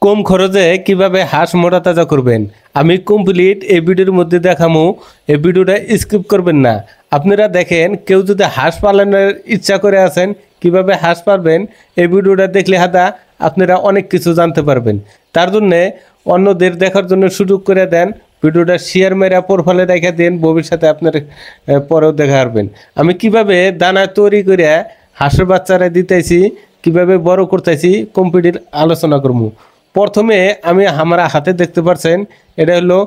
কম খরচে কিভাবে হাঁস মোটা তাজা করবেন আমি কমপ্লিট এই ভিডিওর মধ্যে দেখামু। এই ভিডিওটা স্কিপ করবেন না। আপনারা দেখেন, কেউ যদি হাঁস পালনের ইচ্ছা করে আছেন কিভাবে হাঁস পালবেন, এই ভিডিওটা দেখলে হাদা আপনারা অনেক কিছু জানতে পারবেন। তার জন্যে অন্যদের দেখার জন্য সুযোগ করে দেন, ভিডিওটা শেয়ার মেরা প্রোফাইলে রেখে দিন, ভবিষ্যতে আপনার পরেও দেখা পারবেন। আমি কিভাবে দানা তৈরি করে হাঁসের বাচ্চারা দিতেছি, কিভাবে বড় করতেছি, কমপ্লিট আলোচনা করবো। প্রথমে আমি আমার হাতে দেখতে পাচ্ছেন, এটা হলো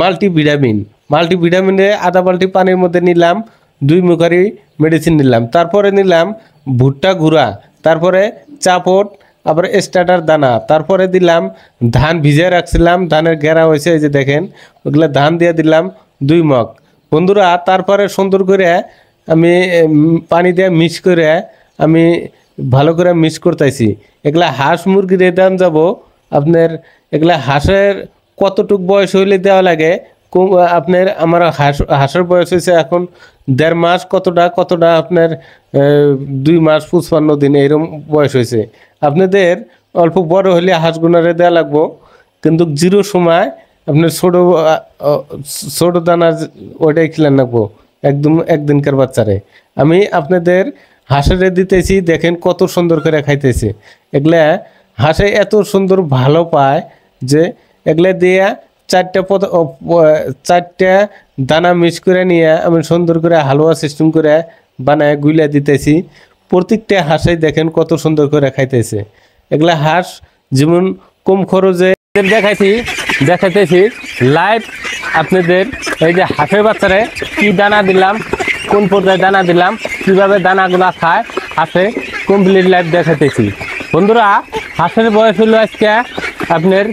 মাল্টিভিটামিন। মাল্টিভিটামিনে আধা বালতি পানির মধ্যে নিলাম, 2 মুখারি মেডিসিন নিলাম, তারপরে নিলাম ভুট্টা গুঁড়া, তারপরে চাপট, আবার স্টার্টার দানা, তারপরে দিলাম ধান ভিজিয়ে রাখছিলাম, ধানের ঘেরা হয়েছে এই যে দেখেন, ওগুলো ধান দিয়ে দিলাম 2 মগ। বন্ধুরা, তারপরে সুন্দর করে আমি পানি দিয়ে মিক্স করে আমি ভালো করে মিক্স করতেছি। এগুলা হাঁস মুরগির দাম যাব আপনার, এগুলা হাঁসের কতটুক বয়স হইলে দেওয়া লাগে, আপনার আমার হাঁসের বয়স হয়েছে এখন 1.5 মাস, কতটা আপনার 2 মাস 55 দিন এরকম বয়স হয়েছে। আপনাদের অল্প বড় হলে হাঁসগুনারে দেওয়া লাগবো, কিন্তু জিরো সময় আপনার ছোটো দানা ওইটাই খেলেন রাখবো, একদম একদিনকার বাচ্চারে। আমি আপনাদের হাঁসেরে দিতেছি, দেখেন কত সুন্দর করে খাইতেছে। এগুলা হাঁসে এত সুন্দর ভালো পায় যে এগুলা দিয়ে 4টা দানা মিক্স করে নিয়ে আমি সুন্দর করে হালুয়া সিস্টেম করে বানায় গুইলা দিতেছি। প্রত্যেকটা হাঁসেই দেখেন কত সুন্দর করে খাইতেছে। এগুলা হাঁস যেমন কম খরচে দেখাইতেছি লাইভ আপনাদের। এই যে হাঁসের বাচ্চারে কি দানা দিলাম, কোন পর্যায়ে দানা দিলাম, কিভাবে দানাগুলা খায়, হাঁসে কমপ্লিট লাইভ দেখাইতেছি। বন্ধুরা, হাঁসের বয়স হলো আজকে আপনার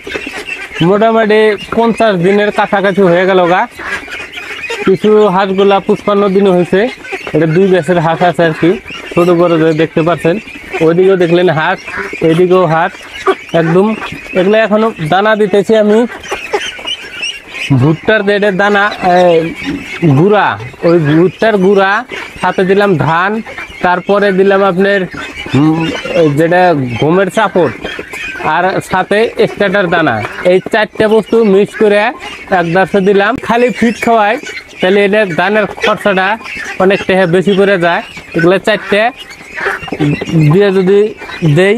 মোটামুটি 50 দিনের কাছাকাছি হয়ে গেল গা। কিছু হাঁসগুলা 55 দিনও হয়েছে। এটা 2 ব্যাচের হাঁস আছে আর কি, ছোটো বড় দেখতে পাচ্ছেন। ওইদিকেও দেখলেন হাঁস, এইদিকেও হাঁস একদম। এগুলো এখনো দানা দিতেছি আমি ভুট্টার দেড়ের দানা গুঁড়া, ওই ভুট্টার গুঁড়া, সাথে দিলাম ধান, তারপরে দিলাম আপনার যেটা গমের চাপড়, আর সাথে স্টার্টার দানা। এই 4টা বস্তু মিক্স করে একদাসে দিলাম। খালি ফিট খাওয়াই তাহলে এটা ধানের খরচাটা অনেকটা বেশি করে যায়। এগুলো 4টে দিয়ে যদি দেই,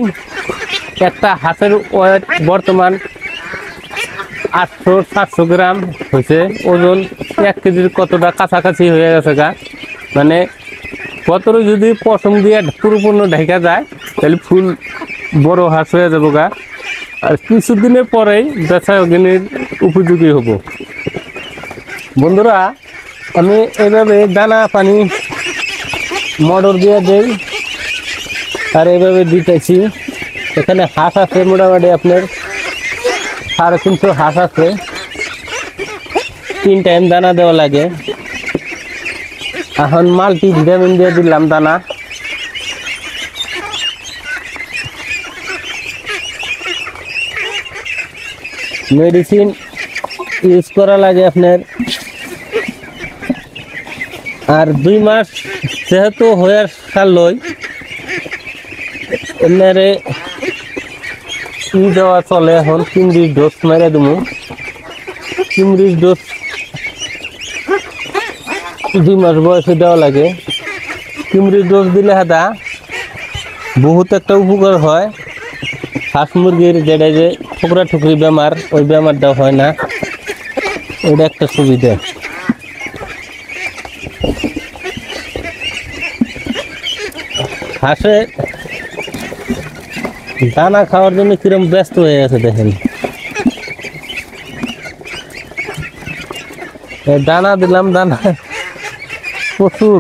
একটা হাঁসের ওয়েট বর্তমান 800-700 গ্রাম হয়েছে, ওজন 1 কেজির কতটা কাছাকাছি হয়ে গেছে গা। মানে কতটা যদি পশম দিয়ে পুরোপূর্ণ ঢেকা যায় তাহলে ফুল বড় হাঁস হয়ে যাবো গা। আর কিছুদিনের পরেই বেচা কিনির উপযোগী হব। বন্ধুরা, আমি এইভাবে দানা পানি মটর দিয়ে দেই আর এইভাবে দিতেছি। এখানে হাঁস আছে মোটামুটি আপনার 350 হাঁস আছে। 3 টাইম দানা দেওয়া লাগে। এখন মাল্টিভিটামিন দিয়ে দিলাম দানা। মেডিসিন ইউজ করা লাগে আপনার। আর 2 মাস যেহেতু হয়ে সারলই, এনারে দেওয়া চলে। এখন 30 ডোজ মেরে দেবো। 30 ডোজ 2 মাস বয়সে দেওয়া লাগে। 30 ডোজ দিলে হাদা বহুত একটা উপকার হয়। হাঁস মুরগির যেটা যে ঠুকরা ঠুকরি বেমার, ওই বেমারটা হয় না, ওইটা একটা সুবিধা। হাঁসে দানা খাওয়ার জন্য কিরম ব্যস্ত হয়ে গেছে দেখেন। দানা দিলাম, দানা প্রচুর